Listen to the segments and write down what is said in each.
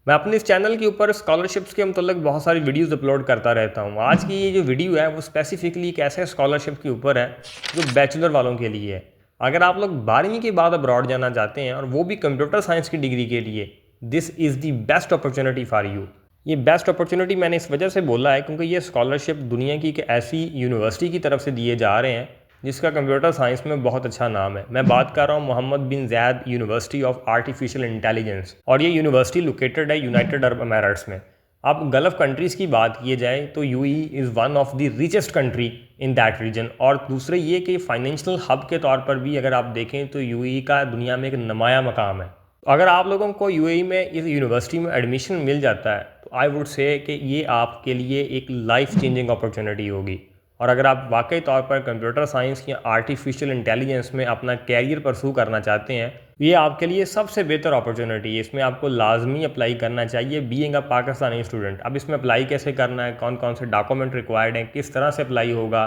मैं अपने इस चैनल के ऊपर स्कॉलरशिप्स के मतलब बहुत सारी वीडियोस अपलोड करता रहता हूँ। आज की ये जो वीडियो है वो स्पेसिफिकली एक ऐसे स्कॉलरशिप के ऊपर है जो बैचलर वालों के लिए है। अगर आप लोग 12वीं के बाद अब्रॉड जाना चाहते हैं और वो भी कंप्यूटर साइंस की डिग्री के लिए, this is the best opportunity for you. ये बेस्ट अपॉर्चुनिटी मैंने इस वजह से बोला है क्योंकि ये स्कॉलरशिप दुनिया की एक ऐसी यूनिवर्सिटी की तरफ से दिए जा रहे हैं जिसका कंप्यूटर साइंस में बहुत अच्छा नाम है। मैं बात कर रहा हूँ Mohammed bin Zayed University of Artificial Intelligence, और ये यूनिवर्सिटी लोकेटेड है यूनाइटेड अरब अमीराट्स में। अब गल्फ कंट्रीज़ की बात की जाए तो UAE is one of the richest country in that region. और दूसरे ये कि फाइनेंशियल हब के तौर पर भी अगर आप देखें तो यूएई का दुनिया में एक नुमाया मकाम है। अगर आप लोगों को यूएई में इस यूनिवर्सिटी में एडमिशन मिल जाता है तो आई वुड से कि ये आपके लिए एक लाइफ चेंजिंग अपॉर्चुनिटी होगी। और अगर आप वाकई तौर पर कंप्यूटर साइंस या आर्टिफिशियल इंटेलिजेंस में अपना कैरियर परसू करना चाहते हैं, ये आपके लिए सबसे बेहतर अपॉर्चुनिटी है। इसमें आपको लाजमी अप्लाई करना चाहिए बीइंग अ पाकिस्तानी स्टूडेंट। अब इसमें अप्लाई कैसे करना है, कौन कौन से डॉक्यूमेंट रिक्वायर्ड हैं, किस तरह से अप्लाई होगा,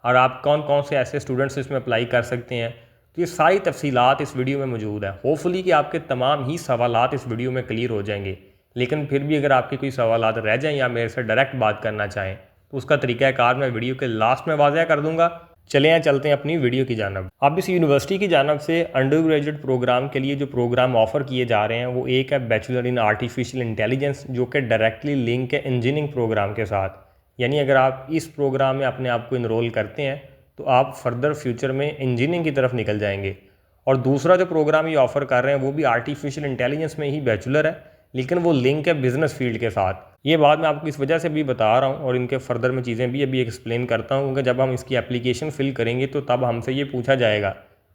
और आप कौन कौन से ऐसे स्टूडेंट्स इसमें अप्लाई कर सकते हैं, तो ये सारी तफसीलात इस वीडियो में मौजूद है। होपफुली कि आपके तमाम ही सवालात इस वीडियो में क्लियर हो जाएंगे। लेकिन फिर भी अगर आपके कोई सवालात रह जाएँ या मेरे से डायरेक्ट बात करना चाहें तो उसका तरीक़ाकार मैं वीडियो के लास्ट में वाज़ह कर दूंगा। चलते हैं अपनी वीडियो की जानब। अब इस यूनिवर्सिटी की जानब से अंडर ग्रेजुएट प्रोग्राम के लिए जो प्रोग्राम ऑफ़र किए जा रहे हैं वो एक है बैचलर इन आर्टिफिशियल इंटेलिजेंस, जो कि डायरेक्टली लिंक है इंजीनियरिंग प्रोग्राम के साथ। यानी अगर आप इस प्रोग्राम में अपने आप को इनरोल करते हैं तो आप फर्दर फ्यूचर में इंजीनियरिंग की तरफ निकल जाएंगे। और दूसरा जो प्रोग्राम ये ऑफ़र कर रहे हैं वो भी आर्टिफिशियल इंटेलिजेंस में ही बैचलर है, लेकिन वो लिंक है बिज़नेस फील्ड के साथ। ये बात मैं आपको इस वजह से भी बता रहा हूँ और इनके फर्दर में चीज़ें भी अभी एक्सप्लेन करता हूँ, क्योंकि जब हम इसकी एप्लीकेशन फ़िल करेंगे तो तब हमसे ये पूछा जाएगा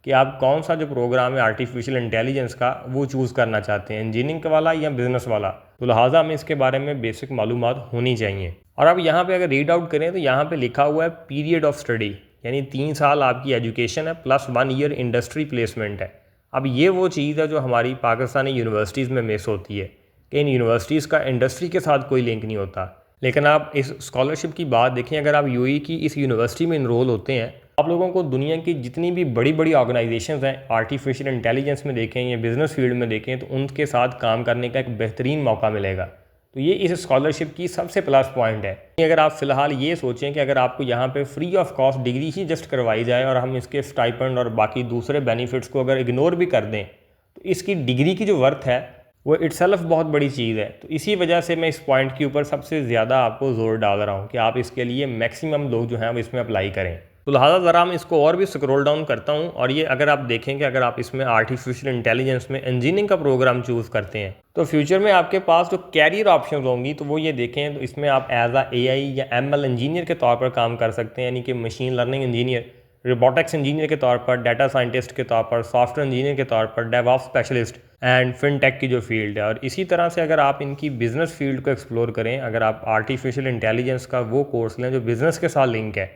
कि आप कौन सा जो प्रोग्राम है आर्टिफिशियल इंटेलिजेंस का वो चूज़ करना चाहते हैं, इंजीनियरिंग का वाला या बिज़नेस वाला। तो लिहाजा हमें इसके बारे में बेसिक मालूमात होनी चाहिए। और अब यहाँ पे अगर रीड आउट करें तो यहाँ पे लिखा हुआ है पीरियड ऑफ स्टडी, यानी 3 साल आपकी एजुकेशन है प्लस 1 ईयर इंडस्ट्री प्लेसमेंट है। अब ये वो चीज़ है जो हमारी पाकिस्तानी यूनिवर्सिटीज़ में मिस होती है कि इन यूनिवर्सिटीज़ का इंडस्ट्री के साथ कोई लिंक नहीं होता। लेकिन आप इस स्कॉलरशिप की बात देखें, अगर आप यूएई की इस यूनिवर्सिटी में इनरोल होते हैं, आप लोगों को दुनिया की जितनी भी बड़ी बड़ी ऑर्गेनाइजेशंस हैं आर्टिफिशियल इंटेलिजेंस में देखें या बिज़नेस फील्ड में देखें, तो उनके साथ काम करने का एक बेहतरीन मौका मिलेगा। तो ये इस स्कॉलरशिप की सबसे प्लस पॉइंट है। अगर आप फ़िलहाल ये सोचें कि अगर आपको यहाँ पे free of cost degree he just करवाई जाए और हम इसके स्टाइपेंड और बाकी दूसरे बेनिफिट्स को अगर इग्नोर भी कर दें, तो इसकी डिग्री की जो वर्थ है वो इट्सेल्फ बहुत बड़ी चीज़ है। तो इसी वजह से मैं इस पॉइंट के ऊपर सबसे ज़्यादा आपको ज़ोर डाल रहा हूँ कि आप इसके लिए मैक्सिमम लोग जो हैं वो इसमें अप्लाई करें। तो लिहाजा ज़रा मैं इसको और भी स्क्रॉल डाउन करता हूँ, और ये अगर आप देखें कि अगर आप इसमें आर्टिफिशियल इंटेलिजेंस में इंजीनियरिंग का प्रोग्राम चूज़ करते हैं तो फ्यूचर में आपके पास जो कैरियर ऑप्शन होंगी तो वो ये देखें, तो इसमें आप एज आ एआई या एमएल इंजीनियर के तौर पर काम कर सकते हैं, यानी कि machine learning engineer, robotics engineer के तौर पर, डाटा साइंटिस्ट के तौर पर, सॉफ्टवेयर इंजीनियर के तौर पर, डेवऑप्स स्पेशलिस्ट एंड फिनटेक की जो फील्ड है। और इसी तरह से अगर आप इनकी बिज़नेस फील्ड को एक्सप्लोर करें, अगर आप आर्टिफिशियल इंटेलिजेंस का वो कोर्स लें जो बिज़नेस के साथ लिंक है,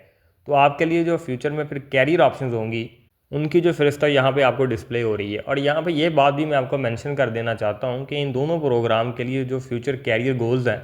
तो आपके लिए जो फ्यूचर में फिर कैरियर ऑप्शंस होंगी उनकी जो फहरिस्त यहाँ पे आपको डिस्प्ले हो रही है। और यहाँ पे ये बात भी मैं आपको मेंशन कर देना चाहता हूँ कि इन दोनों प्रोग्राम के लिए जो फ्यूचर कैरियर गोल्स हैं,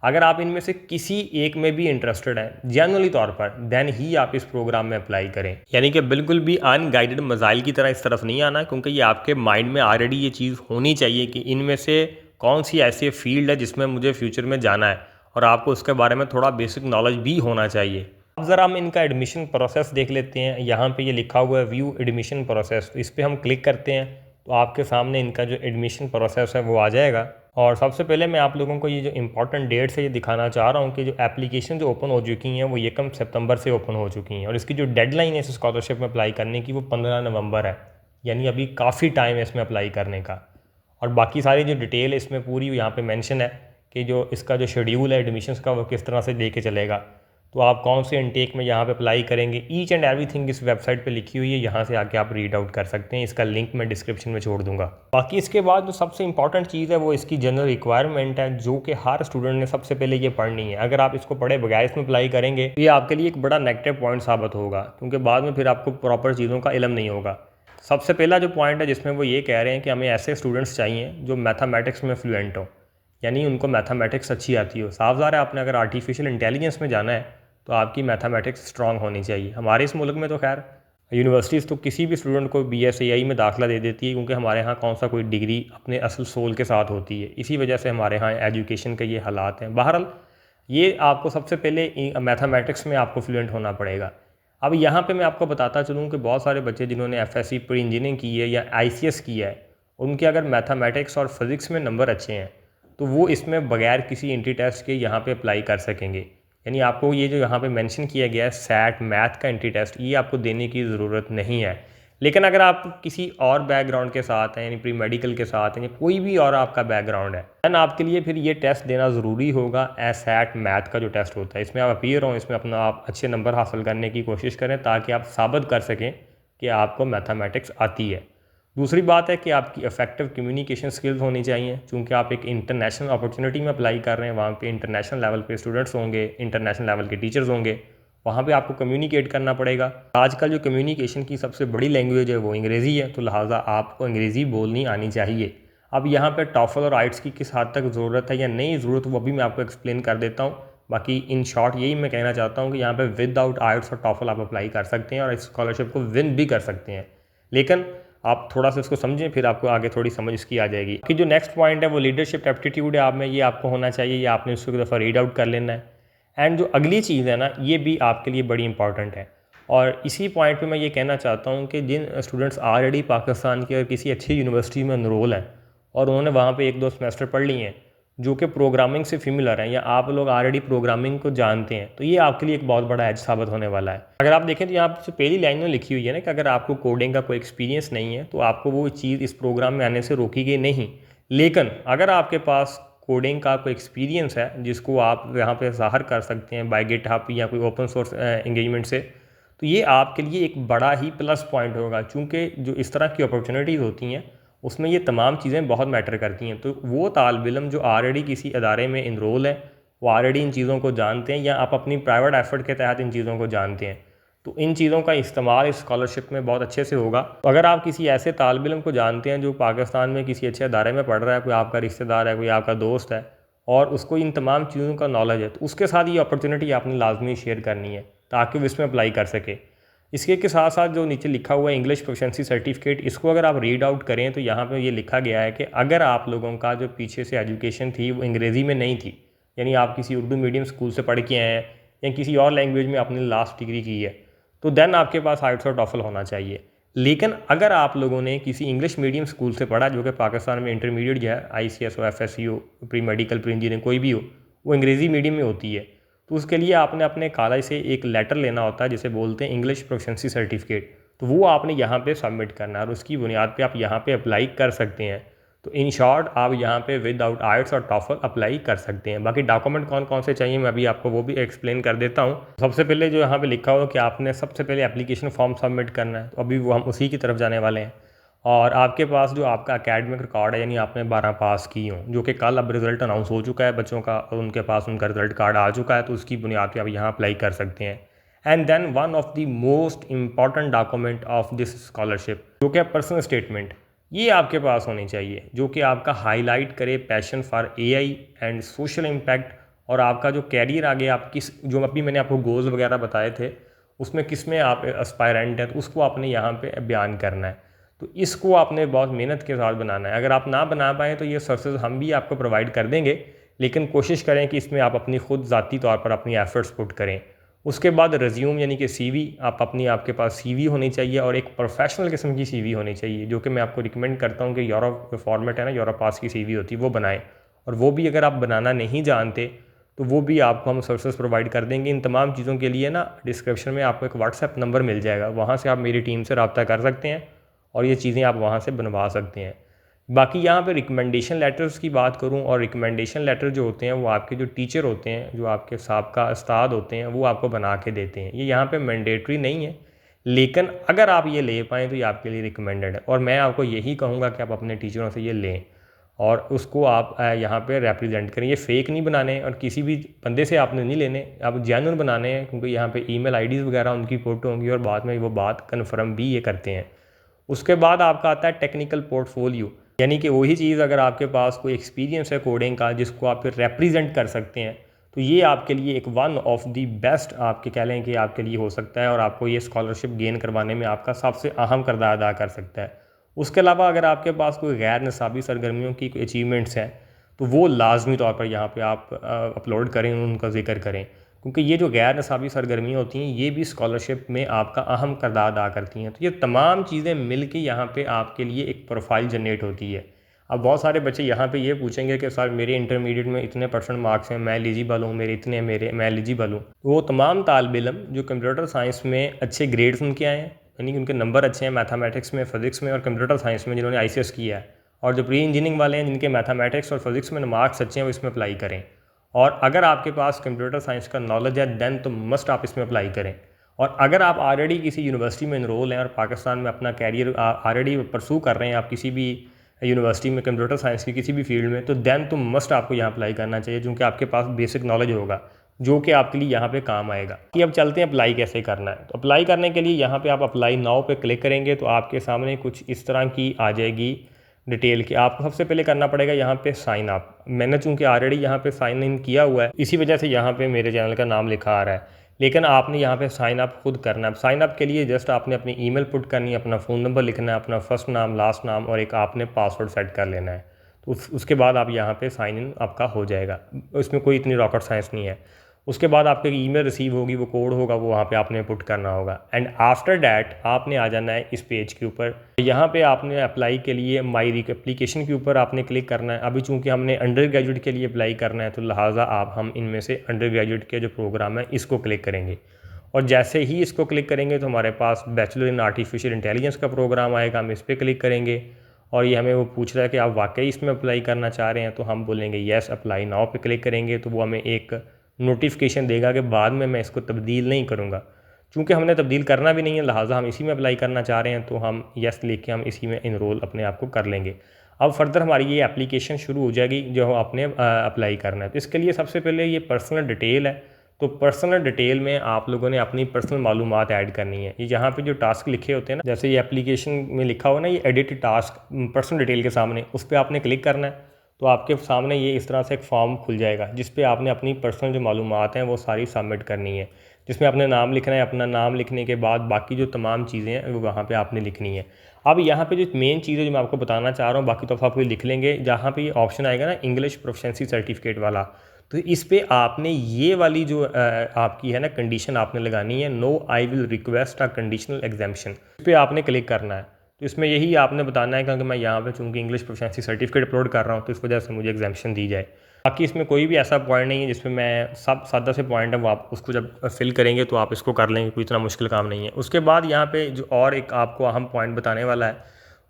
अगर आप इनमें से किसी एक में भी इंटरेस्टेड हैं जनरली तौर पर, देन ही आप इस प्रोग्राम में अप्लाई करें। यानी कि बिल्कुल भी अनगाइडेड मज़ाइल की तरह इस तरफ नहीं आना, क्योंकि ये आपके माइंड में ऑलरेडी ये चीज़ होनी चाहिए कि इनमें से कौन सी ऐसी फील्ड है जिसमें मुझे फ्यूचर में जाना है, और आपको उसके बारे में थोड़ा बेसिक नॉलेज भी होना चाहिए। अब ज़रा हम इनका एडमिशन प्रोसेस देख लेते हैं। यहाँ पे ये लिखा हुआ है व्यू एडमिशन प्रोसेस, तो इस पर हम क्लिक करते हैं तो आपके सामने इनका जो एडमिशन प्रोसेस है वो आ जाएगा। और सबसे पहले मैं आप लोगों को ये जो इंपॉर्टेंट डेट्स है ये दिखाना चाह रहा हूँ कि जो एप्लीकेशन जो ओपन हो चुकी हैं वो 1 सितंबर से ओपन हो चुकी हैं, और इसकी जो डेडलाइन है इस स्कॉलरशिप में अप्लाई करने की वो 15 नवंबर है। यानी अभी काफ़ी टाइम है इसमें अप्लाई करने का। और बाकी सारी जो डिटेल है इसमें पूरी यहाँ पे मेंशन है कि जो इसका जो शेड्यूल है एडमिशन्स का वो किस तरह से लेके चलेगा, तो आप कौन से इनटेक में यहाँ पे अप्लाई करेंगे, ईच एंड एवरीथिंग इस वेबसाइट पे लिखी हुई है। यहाँ से आके आप रीड आउट कर सकते हैं, इसका लिंक मैं डिस्क्रिप्शन में छोड़ दूंगा। बाकी इसके बाद जो सबसे इंपॉर्टेंट चीज़ है वो इसकी जनरल रिक्वायरमेंट है, जो कि हर स्टूडेंट ने सबसे पहले ये पढ़नी है। अगर आप इसको पढ़े बगैर इसमें अप्लाई करेंगे तो ये आपके लिए एक बड़ा नेगेटिव पॉइंट साबित होगा, क्योंकि बाद में फिर आपको प्रॉपर चीज़ों का इल्म नहीं होगा। सबसे पहला जो पॉइंट है जिसमें वो ये कह रहे हैं कि हमें ऐसे स्टूडेंट्स चाहिए जो मैथमेटिक्स में फ्लुएंट हो, यानी उनको मैथमेटिक्स अच्छी आती हो। साफ ज़ाहिर है आपने अगर आर्टिफिशियल इंटेलिजेंस में जाना है तो आपकी मैथमेटिक्स स्ट्रांग होनी चाहिए। हमारे इस मुल्क में तो खैर यूनिवर्सिटीज़ तो किसी भी स्टूडेंट को BSAI में दाखिला दे देती है, क्योंकि हमारे यहाँ कौन सा कोई डिग्री अपने असल सोल के साथ होती है। इसी वजह से हमारे यहाँ एजुकेशन के ये हालात हैं। बहरहाल ये आपको सबसे पहले मैथमेटिक्स में आपको फ्लुएंट होना पड़ेगा। अब यहाँ पे मैं आपको बताता चलूँ कि बहुत सारे बच्चे जिन्होंने FSC प्री इंजीनियरिंग की है या ICS किया है, उनके अगर मैथमेटिक्स और फिज़िक्स में नंबर अच्छे हैं तो वो इसमें बगैर किसी एंट्री टेस्ट के यहाँ पे अप्लाई कर सकेंगे। यानी आपको ये जो यहाँ पे मेंशन किया गया है सैट मैथ का एंट्री टेस्ट, ये आपको देने की ज़रूरत नहीं है। लेकिन अगर आप किसी और बैकग्राउंड के साथ हैं, यानी प्री मेडिकल के साथ हैं, या कोई भी और आपका बैकग्राउंड है, दैन आपके लिए फिर ये टेस्ट देना ज़रूरी होगा। सैट मैथ का जो टेस्ट होता है, इसमें आप अपीयर हों, इसमें अपना आप अच्छे नंबर हासिल करने की कोशिश करें ताकि आप साबित कर सकें कि आपको मैथमेटिक्स आती है। दूसरी बात है कि आपकी इफेक्टिव कम्युनिकेशन स्किल्स होनी चाहिए, क्योंकि आप एक इंटरनेशनल अपॉर्चुनिटी में अप्लाई कर रहे हैं। वहाँ पे इंटरनेशनल लेवल पे स्टूडेंट्स होंगे, इंटरनेशनल लेवल के टीचर्स होंगे, वहाँ पे आपको कम्युनिकेट करना पड़ेगा। आजकल जो कम्युनिकेशन की सबसे बड़ी लैंग्वेज है वो अंग्रेज़ी है, तो लिहाजा आपको अंग्रेज़ी बोलनी आनी चाहिए। अब यहाँ पे टॉफल और आइट्स की किस हद तक ज़रूरत है या नहीं ज़रूरत, वो भी मैं आपको एक्सप्लेन कर देता हूँ। बाकी इन शॉर्ट यही मैं कहना चाहता हूँ कि यहाँ पे विदाउट आइट्स और टॉफल आप अप्लाई कर सकते हैं और इस स्कॉलरशिप को विन भी कर सकते हैं। लेकिन आप थोड़ा सा इसको समझें, फिर आपको आगे थोड़ी समझ इसकी आ जाएगी। कि जो नेक्स्ट पॉइंट है वो लीडरशिप एप्टीट्यूड है आप में, ये आपको होना चाहिए, ये आपने उसको एक दफ़ा रीड आउट कर लेना है। एंड जो अगली चीज़ है ना, ये भी आपके लिए बड़ी इंपॉर्टेंट है। और इसी पॉइंट पे मैं ये कहना चाहता हूँ कि जिन स्टूडेंट्स ऑलरेडी पाकिस्तान की किसी अच्छी यूनिवर्सिटी में एनरोल हैं और उन्होंने वहाँ पे 1-2 सेमेस्टर पढ़ लिए हैं, जो कि प्रोग्रामिंग से फेमिलियर हैं, या आप लोग ऑलरेडी प्रोग्रामिंग को जानते हैं, तो ये आपके लिए एक बहुत बड़ा एज साबित होने वाला है। अगर आप देखें तो यहाँ पर पहली लाइन में लिखी हुई है ना कि अगर आपको कोडिंग का कोई एक्सपीरियंस नहीं है तो आपको वो चीज़ इस प्रोग्राम में आने से रोकेगी नहीं। लेकिन अगर आपके पास कोडिंग का कोई एक्सपीरियंस है जिसको आप यहाँ पे ज़ाहिर कर सकते हैं बाय गिटहब या कोई ओपन सोर्स एंगेजमेंट से, तो ये आपके लिए एक बड़ा ही प्लस पॉइंट होगा। चूँकि जो इस तरह की अपॉर्चुनिटीज़ होती हैं उसमें ये तमाम चीज़ें बहुत मैटर करती हैं। तो वो तालिब इल्म जो ऑलरेडी किसी अदारे में इनरोल है, वो ऑलरेडी इन चीज़ों को जानते हैं, या आप अपनी प्राइवेट एफर्ट के तहत इन चीज़ों को जानते हैं, तो इन चीज़ों का इस्तेमाल इस स्कॉलरशिप में बहुत अच्छे से होगा। तो अगर आप किसी ऐसे तालिब इल्म को जानते हैं जो पाकिस्तान में किसी अच्छे अदारे में पढ़ रहा है, कोई आपका रिश्तेदार है, कोई आपका दोस्त है, और उसको इन तमाम चीज़ों का नॉलेज है, तो उसके साथ ये अपॉर्चुनिटी आपने लाजमी शेयर करनी है ताकि वो इसमें अप्लाई कर सके। इसके के साथ साथ जो नीचे लिखा हुआ है इंग्लिश प्रोफिशिएंसी सर्टिफिकेट, इसको अगर आप रीड आउट करें तो यहाँ पे ये लिखा गया है कि अगर आप लोगों का जो पीछे से एजुकेशन थी वो अंग्रेज़ी में नहीं थी, यानी आप किसी उर्दू मीडियम स्कूल से पढ़ के आए हैं या किसी और लैंग्वेज में आपने लास्ट डिग्री की है, तो देन आपके पास आइट्स और टॉफल होना चाहिए। लेकिन अगर आप लोगों ने किसी इंग्लिश मीडियम स्कूल से पढ़ा, जो कि पाकिस्तान में इंटरमीडिएट या ICS हो, FSC हो, प्री मेडिकल, प्री इंजीनियरिंग कोई भी हो, वो अंग्रेज़ी मीडियम में होती है, तो उसके लिए आपने अपने कॉलेज से एक लेटर लेना होता है जिसे बोलते हैं इंग्लिश प्रोफिशिएंसी सर्टिफिकेट। तो वो आपने यहाँ पे सबमिट करना है और उसकी बुनियाद पे आप यहाँ पे अप्लाई कर सकते हैं। तो इन शॉर्ट आप यहाँ पे विदाउट आइट्स और टॉफल अप्लाई कर सकते हैं। बाकी डॉक्यूमेंट कौन कौन से चाहिए मैं अभी आपको वो भी एक्सप्लेन कर देता हूँ। सबसे पहले जो यहाँ पे लिखा हुआ कि आपने सबसे पहले एप्लीकेशन फॉर्म सबमिट करना है, तो अभी वो हम उसी की तरफ जाने वाले हैं। और आपके पास जो आपका एकेडमिक रिकॉर्ड है, यानी आपने 12 पास की हो, जो कि कल अब रिज़ल्ट अनाउंस हो चुका है बच्चों का और उनके पास उनका रिज़ल्ट कार्ड आ चुका है, तो उसकी बुनियाद पे आप यहाँ अप्लाई कर सकते हैं। And then one of the most important document of this scholarship, जो कि पर्सनल स्टेटमेंट, ये आपके पास होनी चाहिए, जो कि आपका हाईलाइट करे passion for AI and social impact, और आपका जो कैरियर आगे आप किस, जो अभी मैंने आपको गोल्स वगैरह बताए थे, उसमें किस में आप एस्पायरेंट हैं, तो उसको आपने यहाँ पे बयान करना है। तो इसको आपने बहुत मेहनत के साथ बनाना है। अगर आप ना बना पाएँ तो ये सर्विसेज हम भी आपको प्रोवाइड कर देंगे, लेकिन कोशिश करें कि इसमें आप अपनी खुद ज़ाती तौर पर अपनी एफर्ट्स पुट करें। उसके बाद रिज्यूम यानी कि CV, आपके पास CV होनी चाहिए और एक प्रोफेशनल किस्म की CV होनी चाहिए, जो कि मैं आपको रिकमेंड करता हूँ कि यूरोप फॉर्मेट है ना, यूरोप पास की CV होती है, वो बनाएं। और वो भी अगर आप बनाना नहीं जानते तो वो भी आपको हम सर्विसेज प्रोवाइड कर देंगे। इन तमाम चीज़ों के लिए ना डिस्क्रिप्शन में आपको एक WhatsApp नंबर मिल जाएगा, वहाँ से आप मेरी टीम से रब्ता कर सकते हैं और ये चीज़ें आप वहाँ से बनवा सकते हैं। बाकी यहाँ पे रिकमेंडेशन लेटर्स की बात करूँ, और रिकमेंडेशन लेटर जो होते हैं वो आपके जो टीचर होते हैं, जो आपके साबका उस्ताद होते हैं, वो आपको बना के देते हैं। ये यहाँ पे मैंडेटरी नहीं है, लेकिन अगर आप ये ले पाएँ तो ये आपके लिए रिकमेंडेड है। और मैं आपको यही कहूँगा कि आप अपने टीचरों से ये लें और उसको आप यहाँ पे रिप्रेजेंट करें। ये फेक नहीं बनाने और किसी भी बंदे से आपने नहीं लेने, आप जेन्युइन बनाने हैं, क्योंकि यहाँ पे ईमेल IDs वगैरह उनकी फ़ोटो होंगी और बाद में वो बात कन्फर्म भी ये करते हैं। उसके बाद आपका आता है टेक्निकल पोर्टफोलियो, यानी कि वही चीज़, अगर आपके पास कोई एक्सपीरियंस है कोडिंग का जिसको आप फिर रिप्रेजेंट कर सकते हैं, तो ये आपके लिए एक वन ऑफ दी बेस्ट आपके कह लें कि आपके लिए हो सकता है और आपको ये स्कॉलरशिप गेन करवाने में आपका सबसे अहम किरदार अदा कर सकता है। उसके अलावा अगर आपके पास कोई गैर निसाबी सरगर्मियों की कोई अचीवमेंट्स हैं तो वो लाजमी तौर पर यहाँ पे आप अपलोड करें, उनका जिक्र करें, क्योंकि ये जो गैर निसाबी सरगर्मियाँ होती हैं ये भी स्कॉलरशिप में आपका अहम किरदार अदा करती हैं। तो ये तमाम चीज़ें मिल के यहाँ पर आपके लिए एक प्रोफाइल जनरेट होती है। अब बहुत सारे बच्चे यहाँ पे ये पूछेंगे कि सर मेरे इंटरमीडिएट में इतने परसेंट मार्क्स हैं, मैं एलिजिबल हूँ, मैं एलिजिबल हूँ। वो तमाम तालिब इल्म जो कंप्यूटर साइंस में अच्छे ग्रेड्स उनके आए हैं, यानी कि उनके नंबर अच्छे हैं मैथमेटिक्स में, फिजिक्स में और कंप्यूटर साइंस में जिन्होंने ICS किया है, और जो प्री इंजीनियरिंग वाले हैं जिनके मैथमेटिक्स और फिजिक्स में मार्क्स अच्छे हैं वो इसमें अप्लाई करें। और अगर आपके पास कंप्यूटर साइंस का नॉलेज है दैन तो मस्ट आप इसमें अप्लाई करें। और अगर आप ऑलरेडी किसी यूनिवर्सिटी में इनरोल हैं और पाकिस्तान में अपना कैरियर ऑलरेडी परसू कर रहे हैं, आप किसी भी यूनिवर्सिटी में कंप्यूटर साइंस की किसी भी फील्ड में, तो दैन तो मस्ट आपको यहाँ अप्लाई करना चाहिए, क्योंकि आपके पास बेसिक नॉलेज होगा जो कि आपके लिए यहाँ पे काम आएगा। कि अब चलते हैं अप्लाई कैसे करना है। तो अप्लाई करने के लिए यहाँ पे आप अप्लाई नाउ पे क्लिक करेंगे तो आपके सामने कुछ इस तरह की आ जाएगी डिटेल की। आपको सबसे पहले करना पड़ेगा यहाँ पे साइन अप। मैंने चूँकि ऑलरेडी यहाँ पे साइन इन किया हुआ है, इसी वजह से यहाँ पे मेरे चैनल का नाम लिखा आ रहा है, लेकिन आपने यहाँ पे साइन अप खुद करना है। साइन अप के लिए जस्ट आपने अपनी ईमेल पुट करनी है, अपना फ़ोन नंबर लिखना है, अपना फर्स्ट नाम, लास्ट नाम और एक आपने पासवर्ड सेट कर लेना है। तो उसके बाद आप यहाँ पे साइन इन आपका हो जाएगा। इसमें कोई इतनी रॉकेट साइंस नहीं है। उसके बाद आपके ईमेल रिसीव होगी, वो कोड होगा, वो वहाँ पे आपने पुट करना होगा। एंड आफ्टर डैट आपने आ जाना है इस पेज के ऊपर। यहाँ पे आपने अप्लाई के लिए माई एप्लीकेशन के ऊपर आपने क्लिक करना है। अभी चूँकि हमने अंडर ग्रेजुएट के लिए अप्लाई करना है तो लिहाजा हम इनमें से अंडर ग्रेजुएट के जो प्रोग्राम है इसको क्लिक करेंगे। और जैसे ही इसको क्लिक करेंगे तो हमारे पास बैचलर इन आर्टिफिशियल इंटेलिजेंस का प्रोग्राम आएगा। हम इस पर क्लिक करेंगे और ये हमें वो पूछ रहा है कि आप वाकई इसमें अप्लाई करना चाह रहे हैं, तो हम बोलेंगे येस अप्लाई नाउ पे क्लिक करेंगे। तो वो हमें एक नोटिफिकेशन देगा कि बाद में मैं इसको तब्दील नहीं करूँगा। चूँकि हमने तब्दील करना भी नहीं है, लिहाजा हम इसी में अप्लाई करना चाह रहे हैं, तो हम येस लिख के हम इसी में इनरोल अपने आप को कर लेंगे। अब फर्दर हमारी ये एप्लीकेशन शुरू हो जाएगी जो आपने अप्लाई करना है। तो इसके लिए सबसे पहले ये पर्सनल डिटेल है। तो पर्सनल डिटेल में आप लोगों ने अपनी पर्सनल मालूमात ऐड करनी है। ये यहाँ पे जो टास्क लिखे होते हैं ना, जैसे ये एप्लीकेशन में लिखा हुआ ना ये एडिट टास्क पर्सनल डिटेल के सामने, उस पर आपने क्लिक करना है। तो आपके सामने ये इस तरह से एक फॉर्म खुल जाएगा जिस पे आपने अपनी पर्सनल जो मालूमात हैं वो सारी सबमिट करनी है, जिसमें अपने नाम लिखना है। अपना नाम लिखने के बाद बाकी जो तमाम चीज़ें हैं वो वहाँ पे आपने लिखनी है। अब यहाँ पे जो मेन चीज़ है जो मैं आपको बताना चाह रहा हूँ, बाकी तो आप लिख लेंगे, जहाँ पे ये ऑप्शन आएगा ना इंग्लिश प्रोफिशिएंसी सर्टिफिकेट वाला, तो इस पर आपने ये वाली जो आपकी है ना कंडीशन आपने लगानी है, no I will request a conditional exemption, इस पर आपने क्लिक करना है। तो इसमें यही आपने बताना है क्योंकि मैं यहाँ पे चूँकि इंग्लिश प्रोफिशिएंसी सर्टिफिकेट अपलोड कर रहा हूँ तो इस वजह से मुझे एग्जाम्पशन दी जाए। बाकी इसमें कोई भी ऐसा पॉइंट नहीं है जिसमें मैं सब सादा से पॉइंट है वो आप उसको जब फिल करेंगे तो आप इसको कर लेंगे, कोई इतना मुश्किल काम नहीं है। उसके बाद यहाँ पे जो और एक आपको अहम पॉइंट बताने वाला है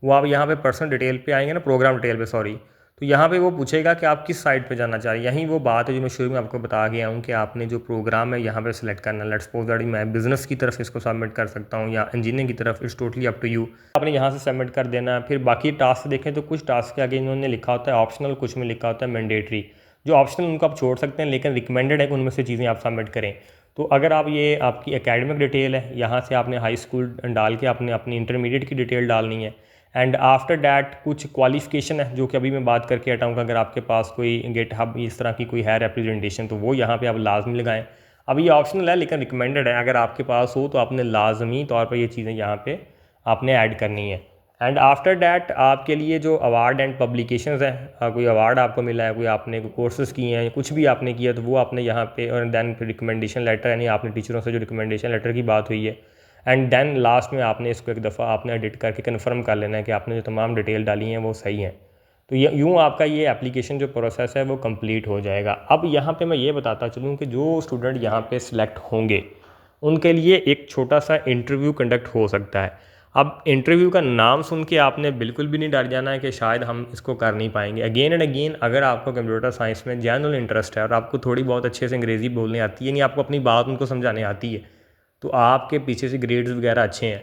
वो आप यहाँ पे पर्सनल डिटेल पे आएंगे ना, प्रोग्राम डिटेल पे सॉरी, तो यहाँ पे वो पूछेगा कि आप किस साइट पे जाना चाह रहे हैं। यही वो बात है जो मैं शुरू में आपको बता गया हूँ कि आपने जो प्रोग्राम है यहाँ पे सिलेक्ट करना है। लेट्स सपोज दैट मैं बिज़नेस की तरफ इसको सबमिट कर सकता हूँ या इंजीनियरिंग की तरफ, it's totally up to you. आपने यहाँ से सबमिट कर देना है। फिर बाकी टास्क देखें तो कुछ टास्क के आगे इन्होंने लिखा होता है ऑप्शनल, कुछ में लिखा होता है मैंडेटरी। जो ऑप्शनल उनको आप छोड़ सकते हैं, लेकिन रिकमेंडेड है कि उनमें से चीज़ें आप सबमिट करें। तो अगर आप ये आपकी एकेडमिक डिटेल है, यहाँ से आपने हाई स्कूल डाल के आपने अपनी इंटरमीडिएट की डिटेल डालनी है। एंड आफ्टर डैट कुछ क्वालिफिकेशन है जो कि अभी मैं बात करके हटाऊँ। अगर आपके पास कोई गेट हब इस तरह की कोई है रिप्रेजेंटेशन तो वो यहाँ पे आप लाजमी लगाएं। अब ये ऑप्शनल है लेकिन रिकमेंडेड है, अगर आपके पास हो तो आपने लाजमी तौर पर ये चीज़ें यहाँ पे आपने ऐड करनी है। एंड आफ्टर डैट आपके लिए जो अवार्ड एंड पब्लिकेशंस हैं, कोई अवार्ड आपको मिला है, कोई आपने कोर्सेज़ किए हैं, कुछ भी आपने किया तो वो आपने यहाँ पे, और दैन फिर रिकमेंडेशन लेटर, यानी आपने टीचरों से जो रिकमेंडेशन लेटर की बात हुई है। एंड देन लास्ट में आपने इसको एक दफ़ा आपने एडिट करके कन्फर्म कर लेना है कि आपने जो तमाम डिटेल डाली हैं वो सही हैं। तो ये यूँ आपका ये एप्लीकेशन जो प्रोसेस है वो कंप्लीट हो जाएगा। अब यहाँ पे मैं ये बताता चलूँ कि जो स्टूडेंट यहाँ पे सिलेक्ट होंगे उनके लिए एक छोटा सा इंटरव्यू कंडक्ट हो सकता है। अब इंटरव्यू का नाम सुन के आपने बिल्कुल भी नहीं डर जाना है कि शायद हम इसको कर नहीं पाएंगे। अगेन एंड अगेन अगर आपको कंप्यूटर साइंस में जनरल इंटरेस्ट है और आपको थोड़ी बहुत अच्छे से अंग्रेज़ी बोलने आती है, यानी आपको अपनी बात उनको समझाने आती है, तो आपके पीछे से ग्रेड्स वगैरह अच्छे हैं,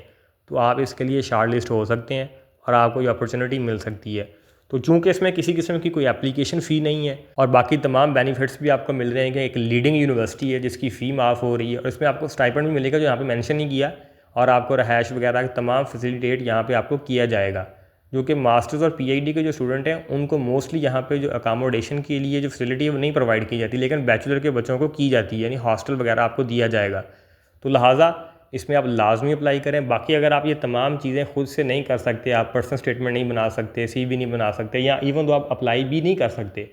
तो आप इसके लिए शार्ट लिस्ट हो सकते हैं और आपको ये अपॉर्चुनिटी मिल सकती है। तो चूँकि इसमें किसी किस्म की कोई एप्लीकेशन फ़ी नहीं है और बाकी तमाम बेनिफिट्स भी आपको मिल रहे हैं कि एक लीडिंग यूनिवर्सिटी है जिसकी फ़ी माफ़ हो रही है और इसमें आपको स्टाइपेंड भी मिलेगा जो यहाँ पे मेंशन नहीं किया, और आपको रहायश वगैरह तमाम फैसिलिटेट यहाँ पे आपको किया जाएगा। जो कि मास्टर्स और पीएचडी के जो स्टूडेंट हैं उनको मोस्टली यहाँ पे जो अकामोडेशन के लिए जो फैसिलिटी है वो नहीं प्रोवाइड की जाती, लेकिन बैचलर के बच्चों को की जाती है, यानी हॉस्टल वगैरह आपको दिया जाएगा। तो लिहाजा इसमें आप लाजमी अप्लाई करें। बाकी अगर आप ये तमाम चीज़ें खुद से नहीं कर सकते, आप पर्सनल स्टेटमेंट नहीं बना सकते, CV नहीं बना सकते, या इवन तो आप अप्लाई भी नहीं कर सकते,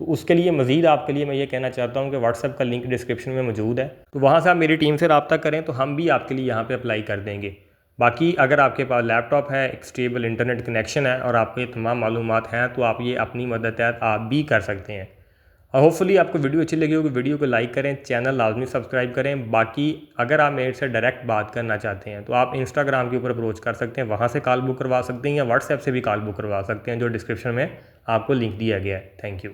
तो उसके लिए मज़ीद आपके लिए मैं ये कहना चाहता हूँ कि व्हाट्सएप का लिंक डिस्क्रिप्शन में मौजूद है, तो वहाँ से आप मेरी टीम से रब्ता करें तो हम भी आपके लिए यहाँ पे अप्लाई कर देंगे। बाकी अगर आपके पास लैपटॉप है, एक स्टेबल इंटरनेट कनेक्शन है और आपको ये तमाम मालूमात हैं, तो आप ये अपनी मदद तहत आप भी कर सकते हैं। और होपफुली आपको वीडियो अच्छी लगी होगी, वीडियो को लाइक करें, चैनल लाजमी सब्सक्राइब करें। बाकी अगर आप मेरे से डायरेक्ट बात करना चाहते हैं तो आप इंस्टाग्राम के ऊपर अप्रोच कर सकते हैं, वहाँ से कॉल बुक करवा सकते हैं, या व्हाट्सएप से भी कॉल बुक करवा सकते हैं, जो डिस्क्रिप्शन में आपको लिंक दिया गया है। Thank you.